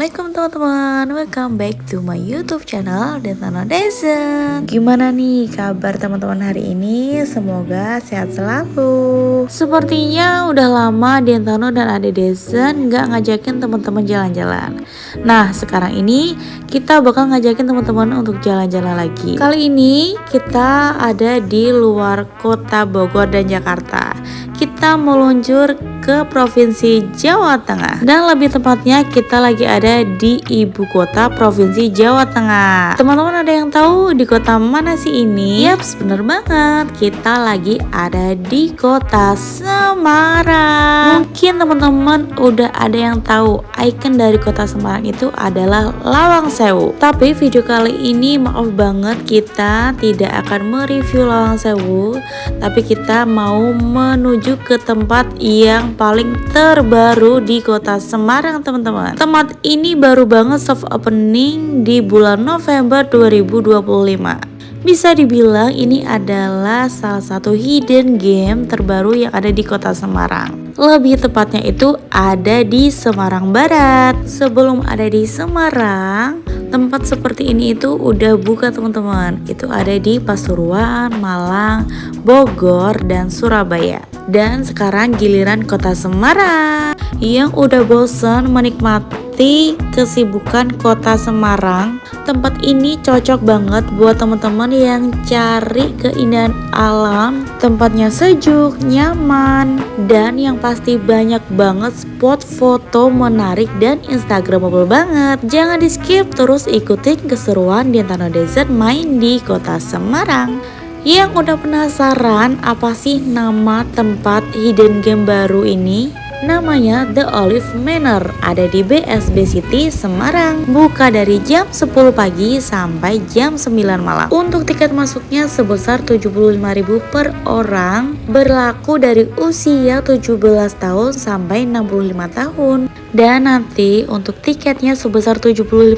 Assalamualaikum teman-teman, welcome back to my YouTube channel Dentano Desen. Gimana nih kabar teman-teman hari ini? Semoga sehat selalu. Sepertinya udah lama Dentano dan Ade Desen gak ngajakin teman-teman jalan-jalan. Nah sekarang ini kita bakal ngajakin teman-teman untuk jalan-jalan lagi. Kali ini kita ada di luar kota Bogor dan Jakarta. Kita meluncur ke Provinsi Jawa Tengah, dan lebih tepatnya kita lagi ada di ibu kota Provinsi Jawa Tengah. Teman-teman ada yang tahu di kota mana sih ini? Yaps, bener banget, kita lagi ada di kota Semarang. Mungkin teman-teman udah ada yang tahu ikon dari kota Semarang itu adalah Lawang Sewu. Tapi video kali ini maaf banget kita tidak akan mereview Lawang Sewu, tapi kita mau menuju ke tempat yang paling terbaru di kota Semarang teman-teman. Tempat ini baru banget soft opening di bulan November 2025. Bisa dibilang ini adalah salah satu hidden game terbaru yang ada di kota Semarang. Lebih tepatnya itu ada di Semarang Barat. Sebelum ada di Semarang, tempat seperti ini itu udah buka teman-teman. Itu ada di Pasuruan, Malang, Bogor, dan Surabaya. Dan sekarang giliran kota Semarang. Yang udah bosan menikmati kesibukan kota Semarang, tempat ini cocok banget buat teman-teman yang cari keindahan alam. Tempatnya sejuk, nyaman, dan yang pasti banyak banget spot foto menarik dan instagramable banget. Jangan di skip, terus ikutin keseruan Dentano Desen main di kota Semarang. Yang udah penasaran apa sih nama tempat hidden game baru ini? Namanya The Olive Manor, ada di BSB City Semarang. Buka dari jam 10 pagi sampai jam 9 malam. Untuk tiket masuknya sebesar 75.000 per orang, berlaku dari usia 17 tahun sampai 65 tahun. Dan nanti untuk tiketnya sebesar 75.000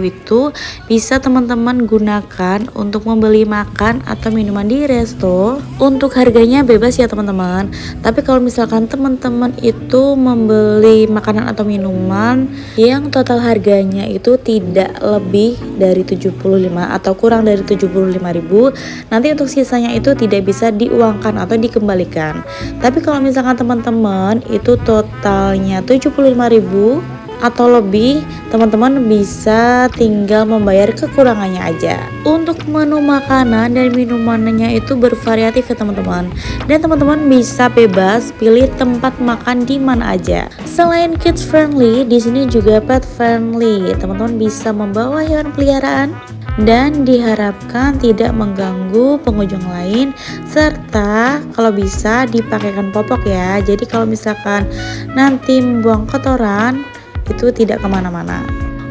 itu bisa teman-teman gunakan untuk membeli makan atau minuman di resto. Untuk harganya bebas ya teman-teman. Tapi kalau misalkan teman-teman itu membeli makanan atau minuman yang total harganya itu tidak lebih dari 75 atau kurang dari 75.000, nanti untuk sisanya itu tidak bisa diuangkan atau dikembalikan. Tapi kalau misalkan teman-teman itu totalnya 75.000 atau lebih, teman-teman bisa tinggal membayar kekurangannya aja. Untuk menu makanan dan minumannya itu bervariatif ya teman-teman, dan teman-teman bisa bebas pilih tempat makan di mana aja. Selain kids friendly, di sini juga pet friendly. Teman-teman bisa membawa hewan peliharaan dan diharapkan tidak mengganggu pengunjung lain, serta kalau bisa dipakaikan popok ya. Jadi kalau misalkan nanti membuang kotoran itu tidak kemana-mana.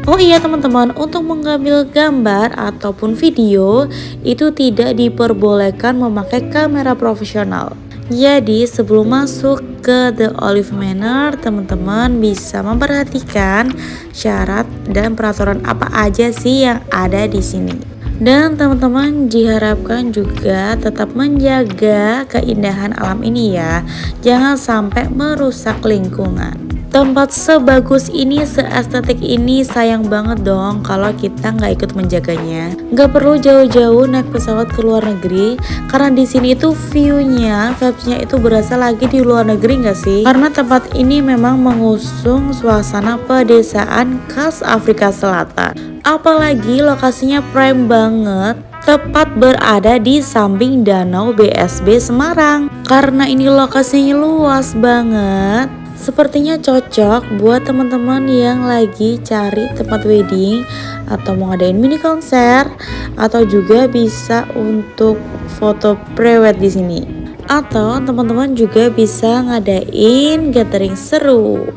Oh iya teman-teman, untuk mengambil gambar ataupun video itu tidak diperbolehkan memakai kamera profesional. Jadi sebelum masuk ke The Olive Manor, teman-teman bisa memperhatikan syarat dan peraturan apa aja sih yang ada di sini. Dan teman-teman diharapkan juga tetap menjaga keindahan alam ini ya. Jangan sampai merusak lingkungan. Tempat sebagus ini, seestetik ini, sayang banget dong kalau kita nggak ikut menjaganya. Nggak perlu jauh-jauh naik pesawat ke luar negeri, karena di sini itu vibes-nya itu berasa lagi di luar negeri nggak sih? Karena tempat ini memang mengusung suasana pedesaan khas Afrika Selatan. Apalagi lokasinya prime banget, tepat berada di samping danau BSB Semarang. Karena ini lokasinya luas banget, sepertinya cocok buat teman-teman yang lagi cari tempat wedding atau mau ngadain mini konser, atau juga bisa untuk foto prewed di sini. Atau teman-teman juga bisa ngadain gathering seru.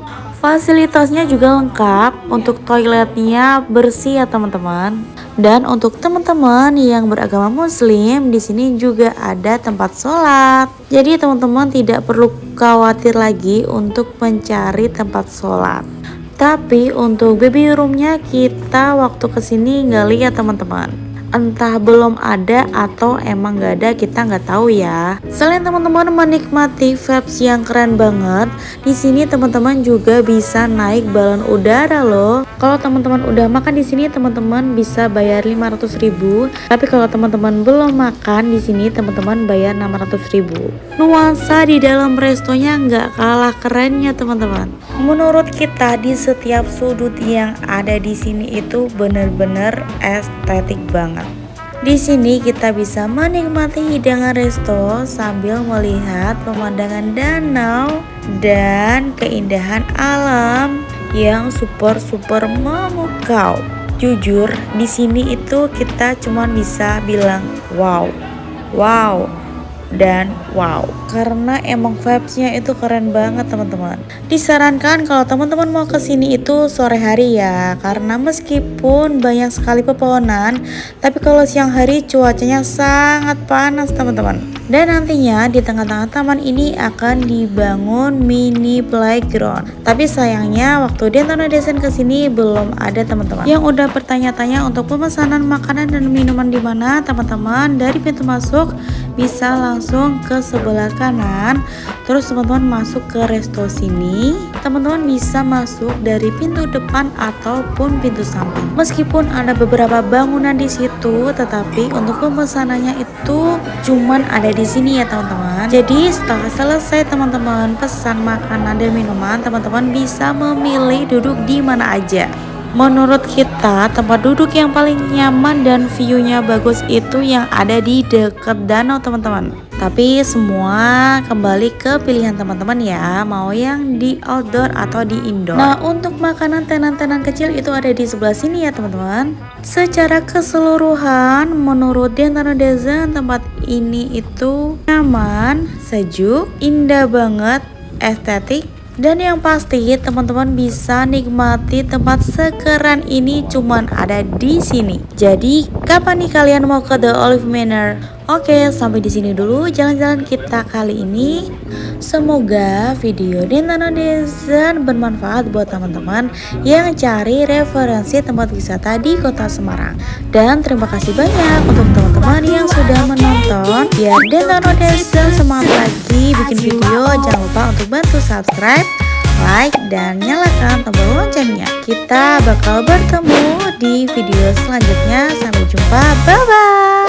Fasilitasnya juga lengkap, untuk toiletnya bersih ya teman-teman. Dan untuk teman-teman yang beragama muslim, di sini juga ada tempat sholat. Jadi teman-teman tidak perlu khawatir lagi untuk mencari tempat sholat. Tapi untuk baby roomnya kita waktu kesini nggak lihat teman-teman. entah belum ada atau emang gak ada, kita nggak tahu ya. Selain teman-teman menikmati vibes yang keren banget, di sini teman-teman juga bisa naik balon udara loh. Kalau teman-teman udah makan di sini, teman-teman bisa bayar 500.000. Tapi kalau teman-teman belum makan di sini, teman-teman bayar 600.000. Nuansa di dalam restonya nggak kalah kerennya teman-teman. Menurut kita di setiap sudut yang ada di sini itu bener-bener estetik banget. Di sini kita bisa menikmati hidangan resto sambil melihat pemandangan danau dan keindahan alam yang super memukau. Jujur, di sini itu kita cuma bisa bilang wow, wow, dan wow, karena emang vibesnya itu keren banget teman-teman. Disarankan kalau teman-teman mau kesini itu sore hari ya, karena meskipun banyak sekali pepohonan, tapi kalau siang hari cuacanya sangat panas teman-teman. Dan nantinya di tengah-tengah taman ini akan dibangun mini playground. Tapi sayangnya waktu Dentano Dezen kesini belum ada teman-teman. Yang udah bertanya-tanya untuk pemesanan makanan dan minuman di mana, teman-teman dari pintu masuk bisa langsung ke sebelah kanan. Terus teman-teman masuk ke resto sini. Teman-teman bisa masuk dari pintu depan ataupun pintu samping. Meskipun ada beberapa bangunan di situ, tetapi untuk pemesanannya itu cuman ada di sini ya teman-teman. Jadi setelah selesai teman-teman pesan makanan dan minuman, teman-teman bisa memilih duduk di mana aja. Menurut kita tempat duduk yang paling nyaman dan view-nya bagus itu yang ada di dekat danau teman-teman. Tapi semua kembali ke pilihan teman-teman ya, mau yang di outdoor atau di indoor. Nah untuk makanan tenan-tenan kecil itu ada di sebelah sini ya teman-teman. Secara keseluruhan menurut Dentano Dezen tempat ini itu nyaman, sejuk, indah banget, estetik. Dan yang pasti teman-teman bisa nikmati tempat sekeren ini cuman ada di sini. Jadi kapan nih kalian mau ke The Olive Manor? Oke, sampai di sini dulu jalan-jalan kita kali ini. Semoga video Dentano Dezen bermanfaat buat teman-teman yang cari referensi tempat wisata di Kota Semarang. Dan terima kasih banyak untuk teman-teman yang sudah menonton. Biar Dentano Dezen semangat lagi bikin video. Jangan lupa untuk bantu subscribe, like, dan nyalakan tombol loncengnya. Kita bakal bertemu di video selanjutnya. Sampai jumpa, bye bye.